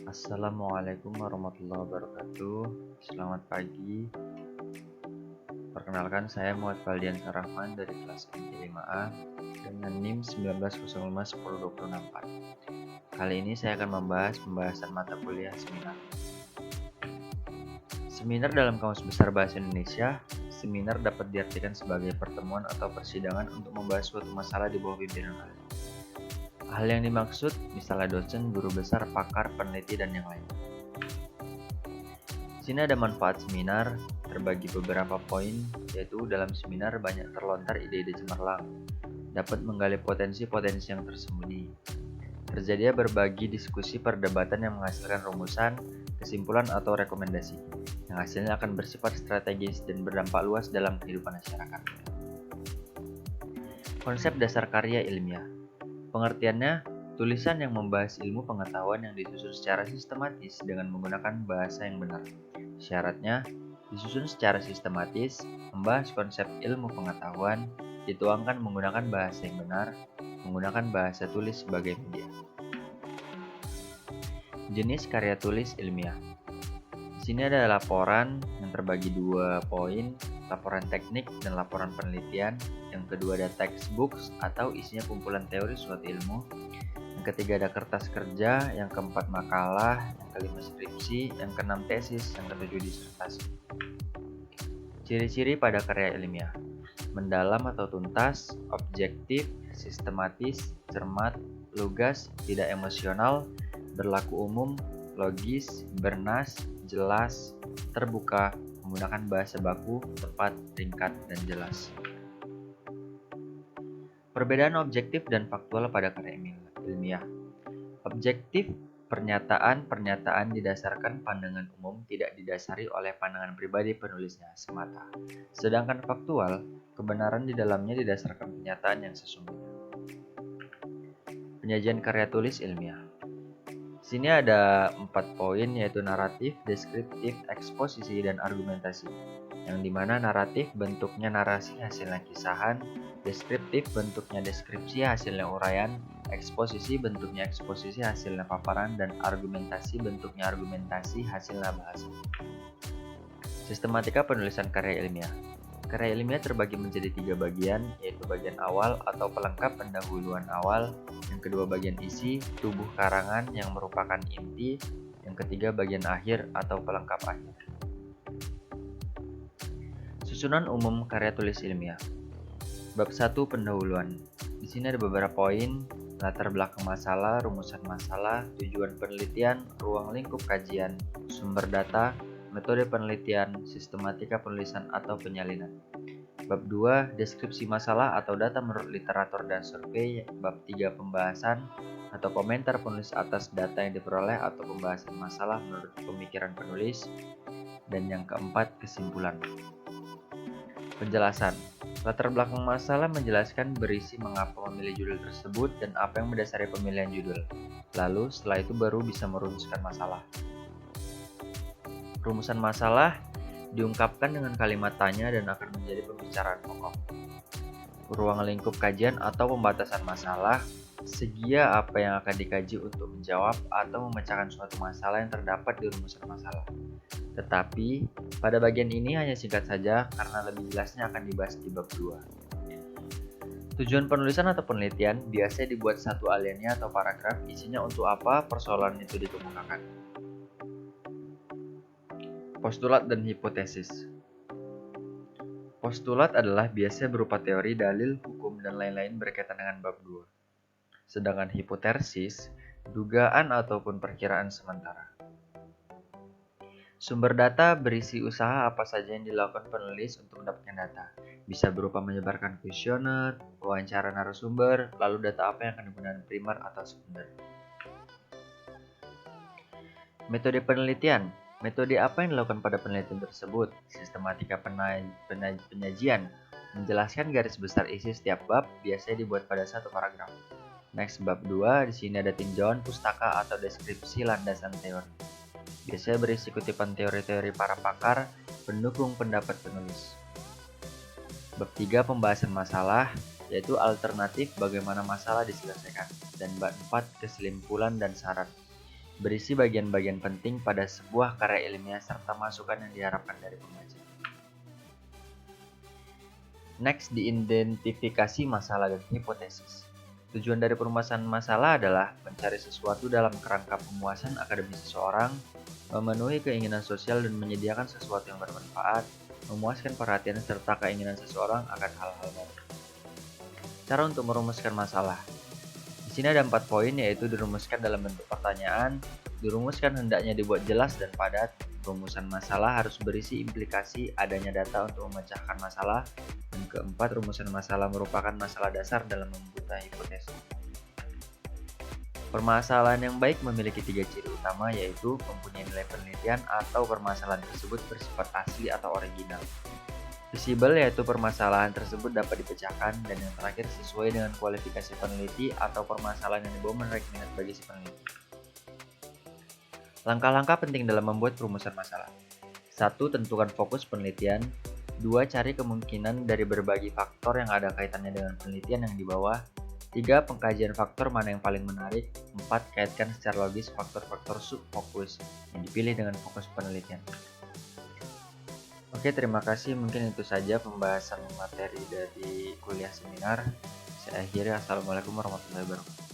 Assalamualaikum warahmatullahi wabarakatuh. Selamat pagi. Perkenalkan, saya Muhammad Faldian Sarahman dari kelas MT5A dengan NIM 1905102064. Kali ini saya akan membahas pembahasan mata kuliah seminar. Seminar dalam Kamus Besar Bahasa Indonesia, seminar dapat diartikan sebagai pertemuan atau persidangan untuk membahas suatu masalah di bawah pimpinan ahli. Hal yang dimaksud misalnya dosen, guru besar, pakar, peneliti, dan yang lain. Di sini ada manfaat seminar, terbagi beberapa poin, yaitu dalam seminar banyak terlontar ide-ide cemerlang, dapat menggali potensi-potensi yang tersembunyi. Terjadinya berbagi diskusi perdebatan yang menghasilkan rumusan, kesimpulan atau rekomendasi, yang hasilnya akan bersifat strategis dan berdampak luas dalam kehidupan masyarakat. Konsep dasar karya ilmiah. Pengertiannya, tulisan yang membahas ilmu pengetahuan yang disusun secara sistematis dengan menggunakan bahasa yang benar. Syaratnya, disusun secara sistematis, membahas konsep ilmu pengetahuan, dituangkan menggunakan bahasa yang benar, menggunakan bahasa tulis sebagai media. Jenis karya tulis ilmiah. Di sini ada laporan yang terbagi 2 poin, laporan teknik dan laporan penelitian. Yang kedua ada textbooks atau isinya kumpulan teori suatu ilmu. Yang ketiga ada kertas kerja, yang keempat makalah, yang kelima skripsi, yang keenam tesis, yang ketujuh disertasi. Ciri-ciri pada karya ilmiah: mendalam atau tuntas, objektif, sistematis, cermat, lugas, tidak emosional, berlaku umum, logis, bernas, jelas, terbuka, menggunakan bahasa baku, tepat, ringkat, dan jelas. Perbedaan objektif dan faktual pada karya ilmiah. Objektif, pernyataan didasarkan pandangan umum tidak didasari oleh pandangan pribadi penulisnya semata. Sedangkan faktual, kebenaran di dalamnya didasarkan kenyataan yang sesungguhnya. Penyajian karya tulis ilmiah. Sini ada 4 poin, yaitu naratif, deskriptif, eksposisi, dan argumentasi. Yang dimana naratif bentuknya narasi hasilnya kisahan, deskriptif bentuknya deskripsi hasilnya uraian, eksposisi bentuknya eksposisi hasilnya paparan, dan argumentasi bentuknya argumentasi hasilnya bahasa. Sistematika penulisan karya ilmiah. Karya ilmiah terbagi menjadi 3 bagian, yaitu bagian awal atau pelengkap pendahuluan awal, yang kedua bagian isi, tubuh karangan yang merupakan inti, yang ketiga bagian akhir atau pelengkap akhir. Susunan umum karya tulis ilmiah. Bab 1 pendahuluan. Di sini ada beberapa poin: latar belakang masalah, rumusan masalah, tujuan penelitian, ruang lingkup kajian, sumber data, metode penelitian, sistematika penulisan atau penyalinan. Bab 2 deskripsi masalah atau data menurut literatur dan survei. Bab 3 pembahasan atau komentar penulis atas data yang diperoleh atau pembahasan masalah menurut pemikiran penulis. Dan yang keempat kesimpulan. Penjelasan. Latar belakang masalah menjelaskan berisi mengapa memilih judul tersebut dan apa yang mendasari pemilihan judul. Lalu setelah itu baru bisa merumuskan masalah. Rumusan masalah diungkapkan dengan kalimat tanya dan akan menjadi pembicaraan pokok. Ruang lingkup kajian atau pembatasan masalah, segia apa yang akan dikaji untuk menjawab atau memecahkan suatu masalah yang terdapat di rumusan masalah. Tetapi, pada bagian ini hanya singkat saja karena lebih jelasnya akan dibahas di bab 2. Tujuan penulisan atau penelitian biasanya dibuat satu alinea atau paragraf, isinya untuk apa persoalan itu dikemukakan. Postulat dan hipotesis. Postulat adalah biasanya berupa teori, dalil, hukum, dan lain-lain berkaitan dengan bab 2. Sedangkan hipotesis, dugaan ataupun perkiraan sementara. Sumber data berisi usaha apa saja yang dilakukan penulis untuk mendapatkan data. Bisa berupa menyebarkan kuesioner, wawancara narasumber, lalu data apa yang akan digunakan primer atau sekunder. Metode penelitian. Metode apa yang dilakukan pada penelitian tersebut? Sistematika penyajian. Menjelaskan garis besar isi setiap bab, biasanya dibuat pada satu paragraf. Next, bab 2, di sini ada tinjauan pustaka atau deskripsi landasan teori. Biasanya berisi kutipan teori-teori para pakar, pendukung pendapat penulis. Bab 3 pembahasan masalah, yaitu alternatif bagaimana masalah diselesaikan. Dan bab 4 kesimpulan dan saran. Berisi bagian-bagian penting pada sebuah karya ilmiah serta masukan yang diharapkan dari pembaca. Next, diidentifikasi masalah dan hipotesis. Tujuan dari permasalahan masalah adalah mencari sesuatu dalam kerangka pemuasan akademis seseorang, memenuhi keinginan sosial dan menyediakan sesuatu yang bermanfaat, memuaskan perhatian serta keinginan seseorang akan hal-hal baru. Cara untuk merumuskan masalah. Di sini ada 4 poin, yaitu dirumuskan dalam bentuk pertanyaan, dirumuskan hendaknya dibuat jelas dan padat, rumusan masalah harus berisi implikasi adanya data untuk memecahkan masalah, dan keempat, rumusan masalah merupakan masalah dasar dalam membuat hipotesis. Permasalahan yang baik memiliki 3 ciri utama, yaitu mempunyai nilai penelitian atau permasalahan tersebut bersifat asli atau original. Visible, yaitu permasalahan tersebut dapat dipecahkan, dan yang terakhir sesuai dengan kualifikasi peneliti atau permasalahan yang dibawa menarik minat bagi si peneliti. Langkah-langkah penting dalam membuat perumusan masalah. 1. Tentukan fokus penelitian. 2. Cari kemungkinan dari berbagai faktor yang ada kaitannya dengan penelitian yang dibawa. 3. Pengkajian faktor mana yang paling menarik. 4. Kaitkan secara logis faktor-faktor subfokus yang dipilih dengan fokus penelitian. Oke, terima kasih. Mungkin itu saja pembahasan materi dari kuliah seminar. Saya akhiri. Assalamualaikum warahmatullahi wabarakatuh.